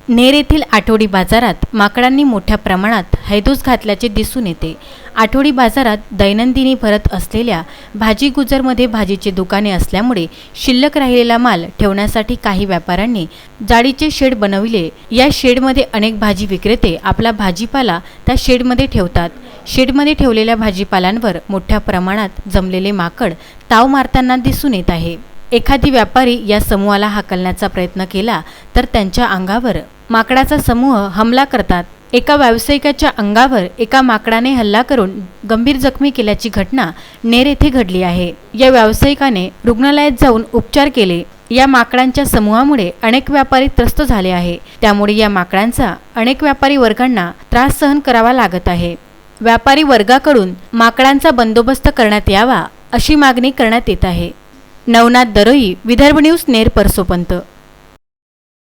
नेर येथील आठवडी बाजारात माकडांनी मोठ्या प्रमाणात हैदोस घातल्याचे दिसून येते। आठवडी बाजारात दैनंदिनी भरत असलेल्या भाजी गुजरमध्ये भाजीचे दुकाने असल्यामुळे शिल्लक राहिलेला माल ठेवण्यासाठी काही व्यापाऱ्यांनी जाळीचे शेड बनविले। या शेडमध्ये अनेक भाजी विक्रेते आपला भाजीपाला त्या शेडमध्ये ठेवतात। शेडमध्ये ठेवलेल्या भाजीपाल्यांवर मोठ्या प्रमाणात जमलेले माकड ताव मारताना दिसून येत आहे। एखादी व्यापारी या समूहाला हाकलण्याचा प्रयत्न केला तर त्यांच्या अंगावर माकडाचा समूह हमला करतात। एका व्यावसायिकाच्या अंगावर एका माकडाने हल्ला करून गंभीर जखमी केल्याची घटना नेर येथे घडली आहे। या व्यावसायिकाने रुग्णालयात जाऊन उपचार केले। या माकडांच्या समूहामुळे अनेक व्यापारी त्रस्त झाले आहे। त्यामुळे या माकडांचा अनेक व्यापारी वर्गांना त्रास सहन करावा लागत आहे। व्यापारी वर्गाकडून माकडांचा बंदोबस्त करण्यात यावा अशी मागणी करण्यात येत आहे। नवनाथ दरोई, विदर्भ न्यूज, नेर परसोपंत।